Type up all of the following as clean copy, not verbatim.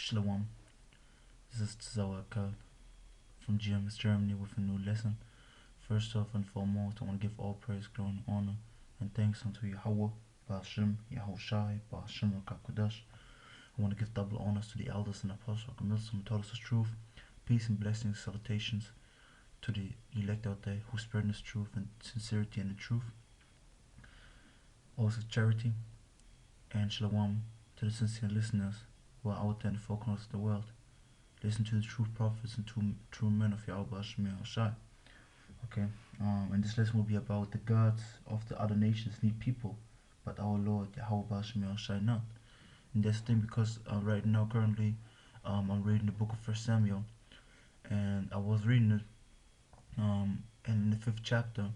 Shalom. This is THAWADAH from GMS Germany with a new lesson. First off and foremost, I want to give all praise, glory, and honor and thanks unto Yahawah, Ba'ashem, Yahawashi, Ba'ashem, KABAD. I want to give double honors to the elders and apostles who taught us the truth. Peace and blessings, salutations to the elect out there who spread this truth and sincerity and the truth. Also charity and shalom to the sincere listeners who are out there in the four corners of the world. Listen to the true prophets and true men of Yahawashi. Okay, and this lesson will be about the gods of the other nations need people, but our Lord Yahawashi not. And that's the thing, because right now currently I'm reading the book of 1 Samuel, and I was reading it, and in the 5th chapter,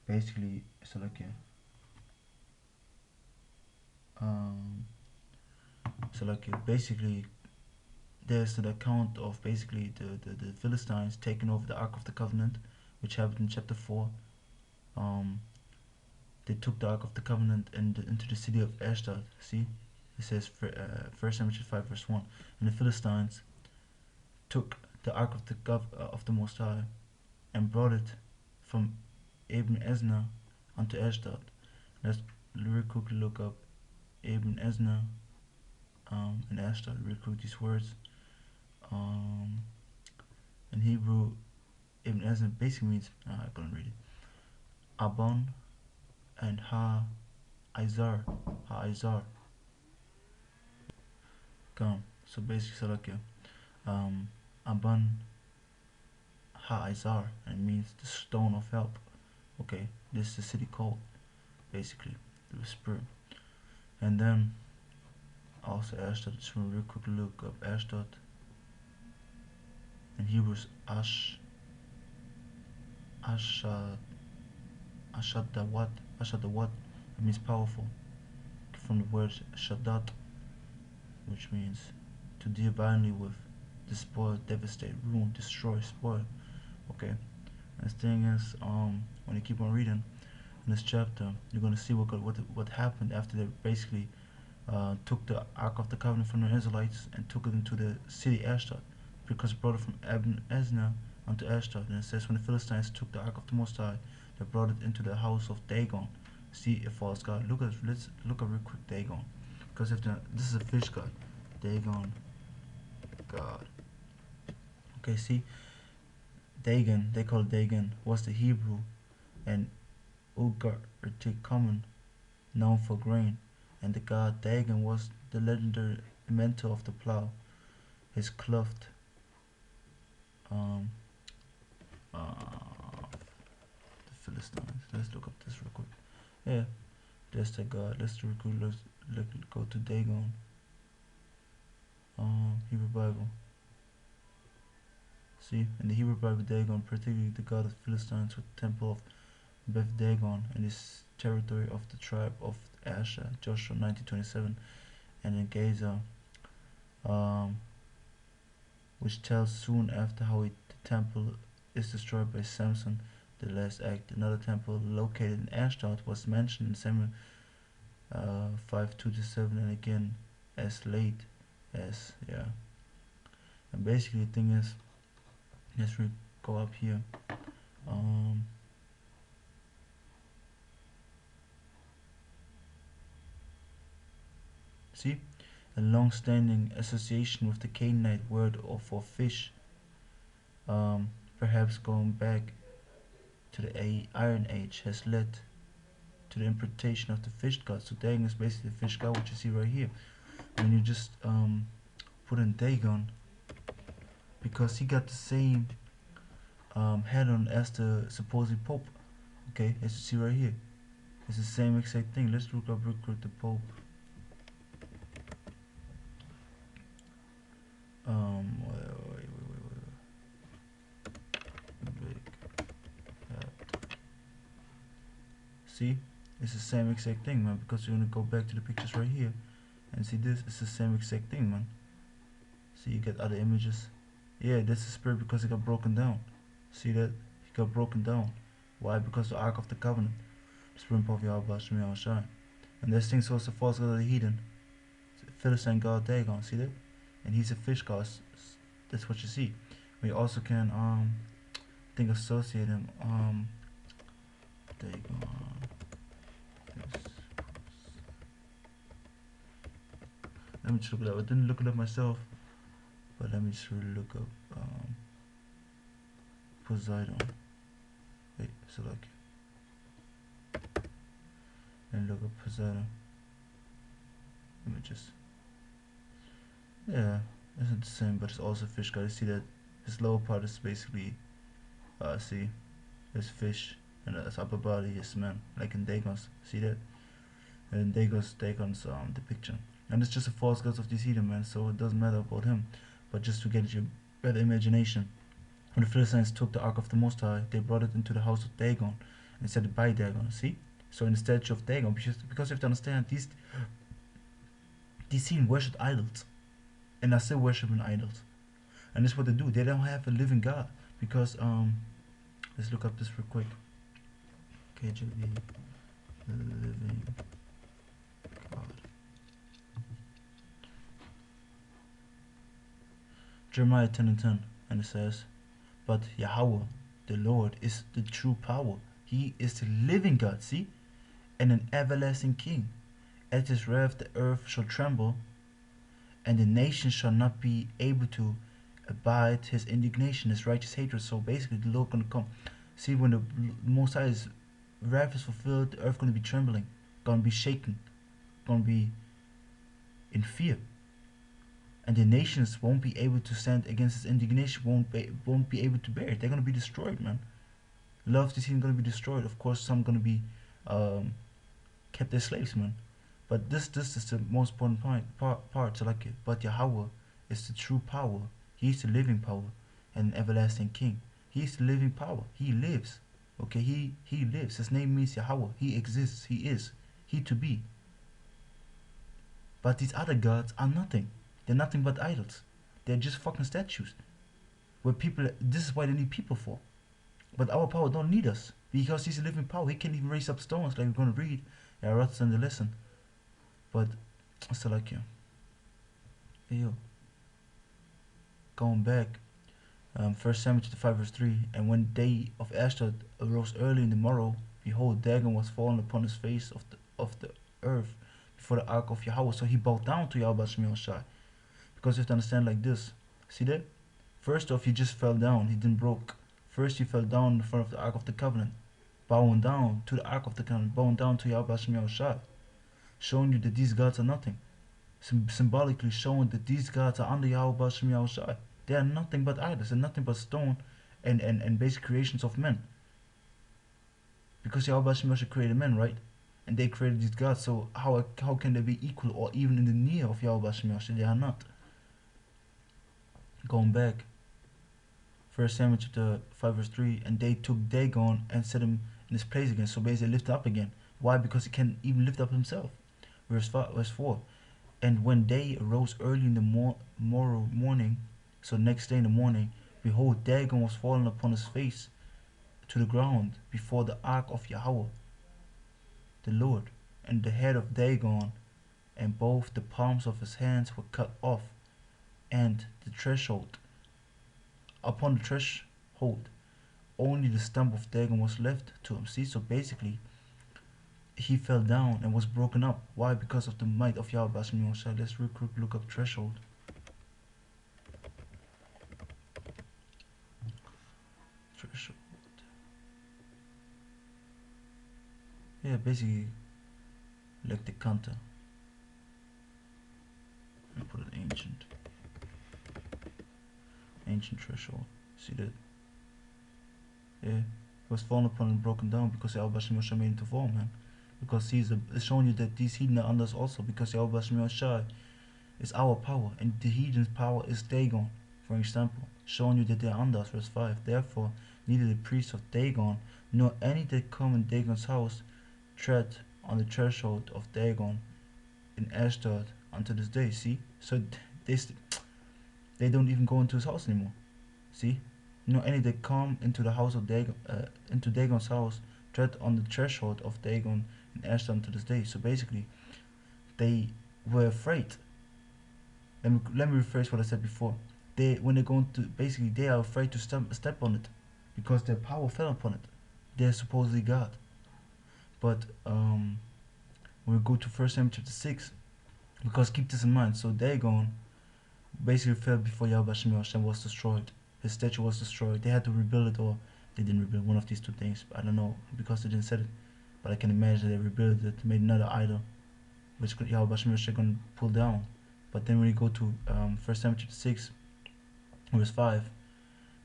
basically, basically there's an account of basically the Philistines taking over the Ark of the Covenant, which happened in chapter 4. They took the Ark of the Covenant into the city of Ashdod. See, it says 1 Samuel 5 verse 1. And the Philistines took the Ark of the Most High and brought it from ABER unto Ashdod. Let's real quickly look up ABER and Ashdod. Real quick, these words. In Hebrew, ABER basically means, I couldn't read it, Abon and Ha-Izar. So basically, Aban Ha-Izar, and it means the stone of help. Okay, this is the city called, basically, the spirit. And then also Ashdod. Just want to real quick look up Ashdod. In Hebrew is Ashadawat. It means powerful, from the word Shadat, which means to deal violently with, despoil, devastate, ruin, destroy, spoil. Okay, and the thing is, when you keep on reading in this chapter, you're gonna see what happened after they basically took the Ark of the Covenant from the Israelites and took it into the city Ashdod, because it brought it from ABER unto Ashdod. And it says, when the Philistines took the Ark of the Most High, they brought it into the house of Dagon. See, a false god. Let's look at real quick Dagon, because this is a fish god. Dagon god. Okay, see, Dagon, they call it Dagon, was the Hebrew and Ugaritic common, known for grain, and the god Dagon was the legendary mentor of the plow. His clothed the Philistines. Let's look up this real quick. Yeah, that's the god. Let's go to Dagon. Hebrew Bible. See, in the Hebrew Bible, Dagon, particularly the god of the Philistines, with the temple of Beth Dagon and his territory of the tribe of Asher, Joshua 19:27, and in Gaza, which tells soon after how the temple is destroyed by Samson, the last act. Another temple located in Ashdod was mentioned in Samuel 5:2-7, and again as late as, yeah. And basically the thing is, let's go up here. See, a long-standing association with the Canaanite word for fish, perhaps going back to the Iron Age, has led to the interpretation of the fish god. So Dagon is basically the fish god, which you see right here. When you just put in Dagon, because he got the same head on as the supposed Pope. Okay, as you see right here, it's the same exact thing. Let's look up real quick the Pope. See, it's the same exact thing, man, because you're gonna go back to the pictures right here and see this. It's the same exact thing, man. See, you get other images. Yeah, this is spirit, because it got broken down. See that? It got broken down. Why? Because the Ark of the Covenant, the spirit of Yahawashi. And this thing's also false god of the heathen, Philistine god Dagon. See that? and he's a fish god. That's what you see. We also can think associate him. Dagon. Let me just look it up. I didn't look it up myself, but let me just really look up Poseidon. Wait, so like, and look up Poseidon. Let me just, yeah, it's not the same, but it's also fish god. You see that his lower part is basically, see, there's fish, and his upper body is man, like in Dagon's. See that? And Dagon's depiction. And it's just a false god of this heathen, man, so it doesn't matter about him. But just to get you better imagination, when the Philistines took the Ark of the Most High, they brought it into the house of Dagon and set it by Dagon. See? So in the statue of Dagon, because you have to understand, these heathen worship idols, and are still worshiping idols. And that's what they do. They don't have a living God, because let's look up this real quick. KJV, living God. Jeremiah 10:10, and it says, "But Yahawah, the Lord, is the true power. He is the living God, see, and an everlasting King. At his wrath the earth shall tremble, and the nations shall not be able to abide his indignation, his righteous hatred." So basically, the Lord gonna come. See, when the Most High's wrath is fulfilled, the earth gonna be trembling, gonna be shaken, gonna be in fear. And the nations won't be able to stand against his indignation, won't be able to bear it. They're gonna be destroyed, man. Love this is gonna be destroyed. Of course, some gonna be kept as slaves, man. But this is the most important part. So like it. But Yahawah is the true power. He is the living power and an everlasting King. He is the living power. He lives. Okay, he lives. His name means Yahawah. He exists. He is. He to be. But these other gods are nothing. They're nothing but idols. They're just fucking statues. Where people, this is why they need people for. But our power don't need us, because he's a living power. He can't even raise up stones, like we're gonna read. Yeah, I wrote in the lesson. But I still like you. Hey yo. Going back. 1 Samuel 5:3. And when the day of Ashdod arose early in the morrow, behold, Dagon was fallen upon his face of the earth before the ark of Yahawah. So he bowed down to Yahawah. Because you have to understand like this. See that? First off, he just fell down. He didn't broke. First, he fell down in front of the Ark of the Covenant, bowing down to the Ark of the Covenant, bowing down to Yahawah, showing you that these gods are nothing. Symbolically showing that these gods are under Yahawah. They are nothing but idols. They're nothing but stone and basic creations of men. Because Yahawah created men, right? And they created these gods. So how can they be equal or even in the near of Yahawah? They are not. Going back, 1 Samuel 5:3, and they took Dagon and set him in his place again. So basically lift up again. Why? Because he can't even lift up himself. Verse 4. And when day arose early in the morning, so next day in the morning, behold, Dagon was fallen upon his face to the ground before the ark of Yahawah, the Lord. And the head of Dagon and both the palms of his hands were cut off, and the threshold, upon the threshold, only the stump of Dagon was left to him. See, so basically, he fell down and was broken up. Why? Because of the might of Yahawah. Let's real quick look up threshold. Threshold. Yeah, basically, like the counter. I put it ancient threshold. See that? Yeah, it was fallen upon and broken down because Yahawah made him to fall, man. Because it's showing you that these heathen are under us also, because Yahawah is our power, and the heathen's power is Dagon, for example, showing you that they are under us. Verse 5. Therefore, neither the priests of Dagon nor any that come in Dagon's house tread on the threshold of Dagon in Ashdod unto this day. See, so they don't even go into his house anymore. See, any that come into the house of Dagon, into Dagon's house, tread on the threshold of Dagon in Ashdod to this day. So basically, they were afraid let me rephrase what I said before. When they're going to, basically they are afraid to step on it, because their power fell upon it. They're supposedly God. But when we go to 1 Samuel chapter 6, because keep this in mind, so Dagon basically fell before Yahawah was destroyed. His statue was destroyed. They had to rebuild it, or they didn't rebuild one of these two things. I don't know, because they didn't say it. But I can imagine they rebuilt it, made another idol, which Yahawah going to pull down. But then when you go to 1 Samuel chapter 6, verse 5,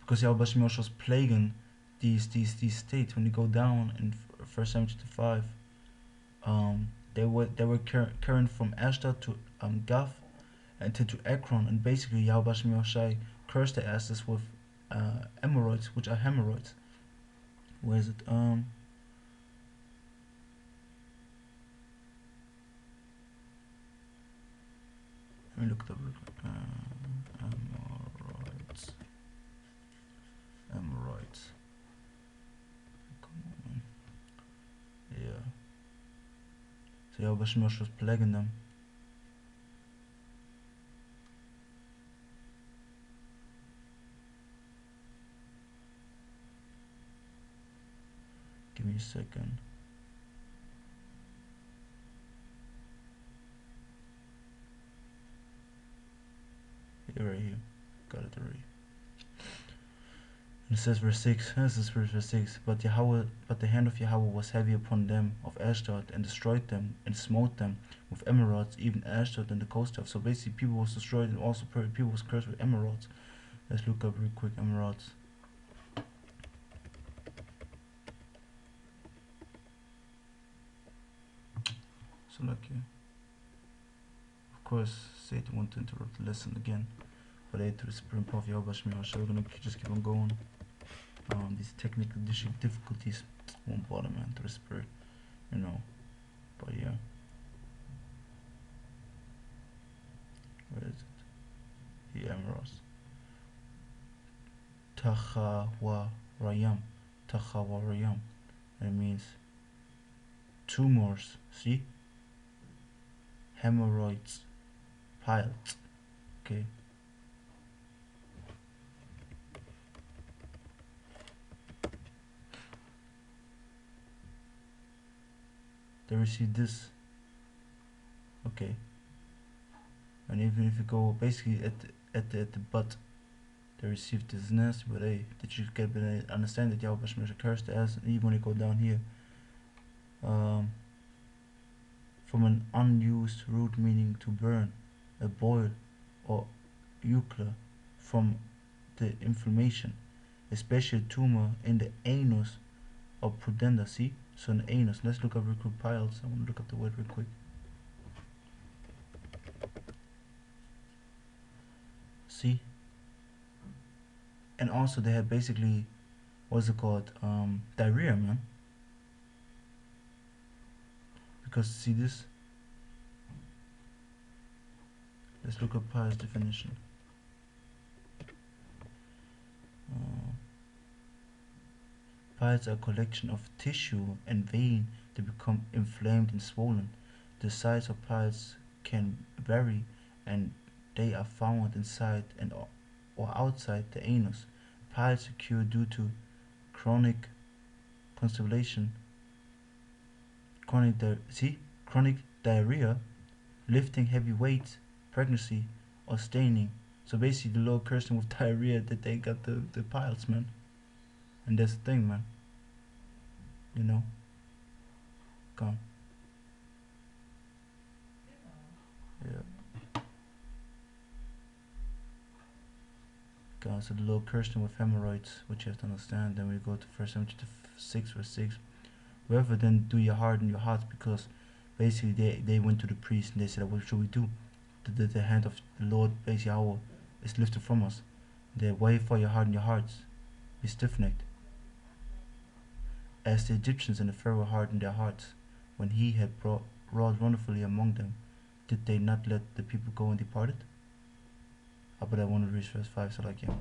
because Yahawah was plaguing these states, when you go down in 1 Samuel chapter 5, they were carrying from Ashdod to Gath and to Ekron, and basically Yahawah cursed the asses with emeroids, which are hemorrhoids. Where is it? Let me look it up real quick. Hemorrhoids. Come on. Yeah. So Yahawah was plaguing them. Give me a second. Right here. Got it already. It says verse 6, this is verse 6, but the hand of Yahawah was heavy upon them of Ashdod, and destroyed them, and smote them with emerods, even Ashdod and the coast of. So basically people was destroyed, and also people was cursed with emerods. Let's look up real quick, emerods. So like, of course, Satan wanted to interrupt the lesson again, but I had to the supreme power of Yahawah. So we're gonna just keep on going. These technical difficulties won't bother, man, to the spirit, you know. But yeah, where is it? The emeralds. THAWADAH. It means tumors. See, hemorrhoids, piles. Okay. They receive this. Okay. And even if you go basically at the butt, they receive this nasty, but hey, that you get understand that Yahawah cursed the ass. And even when you go down here, from an unused root meaning to burn, a boil, or eucla, from the inflammation, especially a tumor in the anus or pudenda. See, so an anus. Let's look up real quick piles. I want to look up the word real quick. See, and also they had basically, what's it called, diarrhea, man. Because see this, let's look up piles definition. Piles are a collection of tissue and vein that become inflamed and swollen. The size of piles can vary, and they are found inside and or outside the anus. Piles occur due to chronic constipation, chronic diarrhea, lifting heavy weights, pregnancy, or staining. So basically the Lord cursed them with diarrhea that they got the piles, man. And that's the thing, man. You know? Come. Yeah. God, so the Lord cursed them with hemorrhoids, which you have to understand. Then we go to 1 Samuel 6, verse 6. Whoever then do your heart and your hearts, because basically they went to the priest and they said, what should we do? The hand of the Lord, basically Yahweh, is lifted from us. They way for your heart and your hearts. Be stiff-necked. As the Egyptians and the Pharaoh hardened their hearts, when he had wrought wonderfully among them, did they not let the people go and departed? But I want to read verse 5, so like, yeah.